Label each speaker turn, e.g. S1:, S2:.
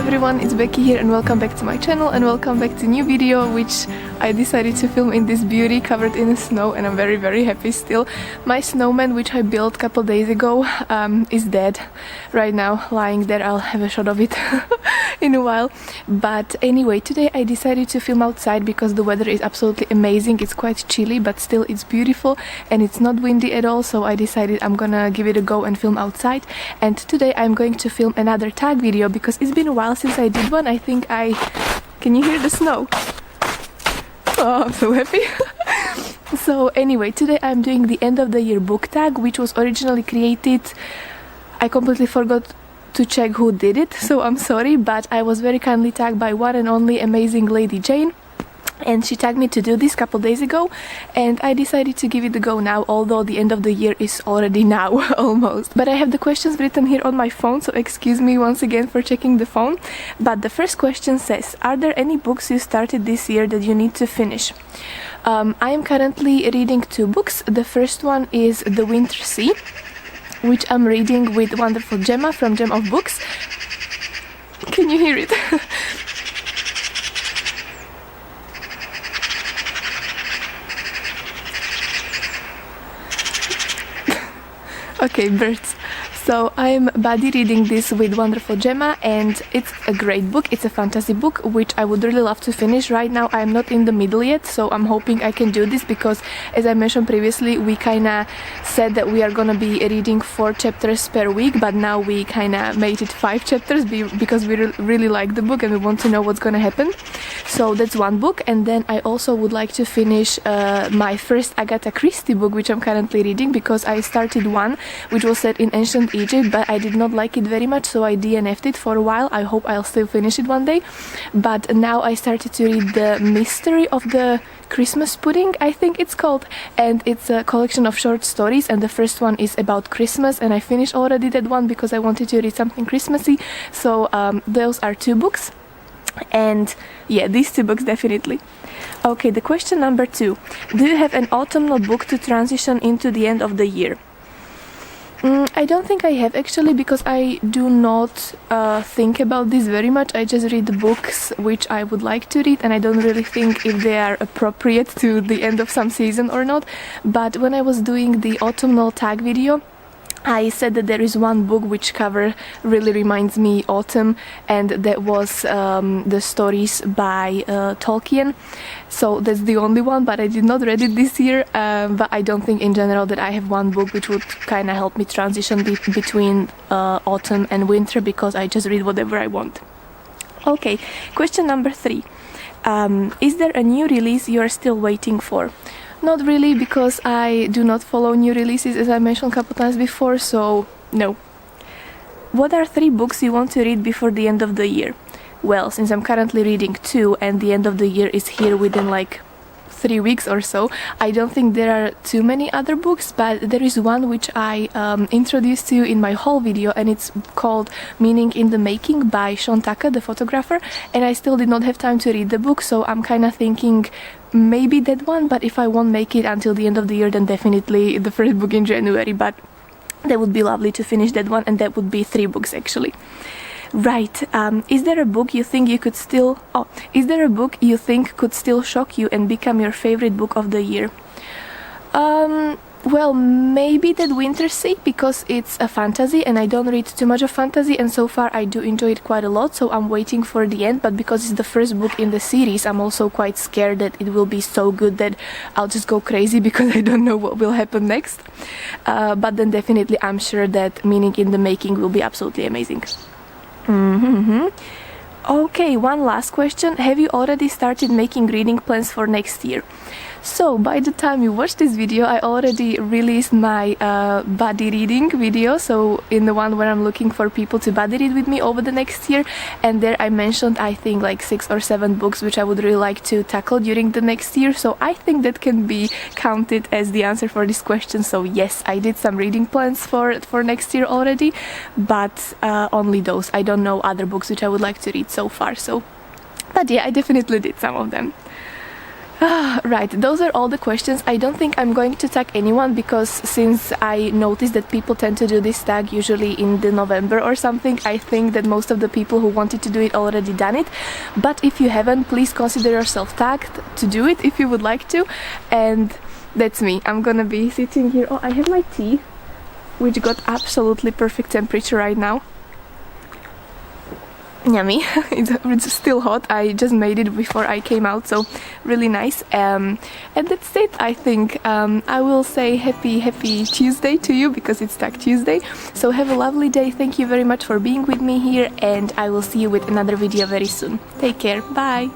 S1: everyone, it's Becky here and welcome back to my channel and welcome back to new video which I decided to film in this beauty covered in snow, and I'm very happy still. My snowman, which I built a couple days ago, is dead right now, lying there. I'll have a shot of it in a while. But anyway, today I decided to film outside because the weather is absolutely amazing. It's quite chilly but still it's beautiful and it's not windy at all, so I decided I'm gonna give it a go and film outside. And today I'm going to film another tag video because it's been a while since I did one. Can you hear the snow? Oh, I'm so happy. So anyway, today I'm doing the end of the year book tag, which was originally created, I completely forgot to check who did it, so I'm sorry, but I was very kindly tagged by one and only amazing Lady Jane, and she tagged me to do this a couple days ago, and I decided to give it a go now, although the end of the year is already now almost. But I have the questions written here on my phone, so excuse me once again for checking the phone. But the first question says, are there any books you started this year that you need to finish? I am currently reading 2 books. The first one is The Winter Sea, which I'm reading with wonderful Gemma from Gem of Books. Can you hear it? Okay, birds. So I'm buddy reading this with wonderful Gemma, and it's a great book. It's a fantasy book which I would really love to finish. Right now I'm not in the middle yet, so I'm hoping I can do this because, as I mentioned previously, we kinda said that we are gonna be reading 4 chapters per week, but now we kinda made it 5 chapters because we really like the book and we want to know what's gonna happen. So that's one book, and then I also would like to finish my first Agatha Christie book, which I'm currently reading, because I started one which was set in ancient Egypt, but I did not like it very much, so I DNF'd it for a while. I hope I'll still finish it one day. But now I started to read The Mystery of the Christmas Pudding, I think it's called, and it's a collection of short stories, and the first one is about Christmas, and I finished already that one because I wanted to read something Christmassy. So those are 2 books, and yeah, these 2 books definitely. Okay, the question number 2. Do you have an autumnal book to transition into the end of the year? I don't think I have actually, because I do not think about this very much. I just read the books which I would like to read, and I don't really think if they are appropriate to the end of some season or not. But when I was doing the autumnal tag video, I said that there is one book which cover really reminds me autumn, and that was the stories by Tolkien. So that's the only one, but I did not read it this year. But I don't think in general that I have one book which would kind of help me transition between autumn and winter, because I just read whatever I want. Okay, question number 3. Is there a new release you are still waiting for? Not really, because I do not follow new releases, as I mentioned a couple times before, so no. What are 3 books you want to read before the end of the year? Well, since I'm currently reading 2 and the end of the year is here within like 3 weeks or so, I don't think there are too many other books, but there is one which I introduced to you in my haul video, and it's called Meaning in the Making by Sean Tucker, the photographer, and I still did not have time to read the book, so I'm kind of thinking maybe that one, but if I won't make it until the end of the year, then definitely the first book in January. But that would be lovely to finish that one, and that would be 3 books actually. Right, is there a book you think could still shock you and become your favorite book of the year? Well, maybe that Winter Sea, because it's a fantasy and I don't read too much of fantasy, and so far I do enjoy it quite a lot, so I'm waiting for the end. But because it's the first book in the series, I'm also quite scared that it will be so good that I'll just go crazy because I don't know what will happen next. But then definitely I'm sure that Meaning in the Making will be absolutely amazing. Okay, one last question. Have you already started making reading plans for next year? So by the time you watch this video, I already released my buddy reading video, so in the one where I'm looking for people to buddy read with me over the next year, and there I mentioned I think like 6 or 7 books which I would really like to tackle during the next year, so I think that can be counted as the answer for this question. So yes, I did some reading plans for next year already, but only those. I don't know other books which I would like to read so far, so but yeah, I definitely did some of them. Right, those are all the questions. I don't think I'm going to tag anyone because since I noticed that people tend to do this tag usually in the November or something, I think that most of the people who wanted to do it already done it. But if you haven't, please consider yourself tagged to do it if you would like to. And that's me. I'm gonna be sitting here. Oh, I have my tea, which got absolutely perfect temperature right now. Yummy. It's still hot. I just made it before I came out, so really nice. And that's it, I think. I will say happy Tuesday to you because it's Tag Tuesday. So have a lovely day. Thank you very much for being with me here, and I will see you with another video very soon. Take care. Bye.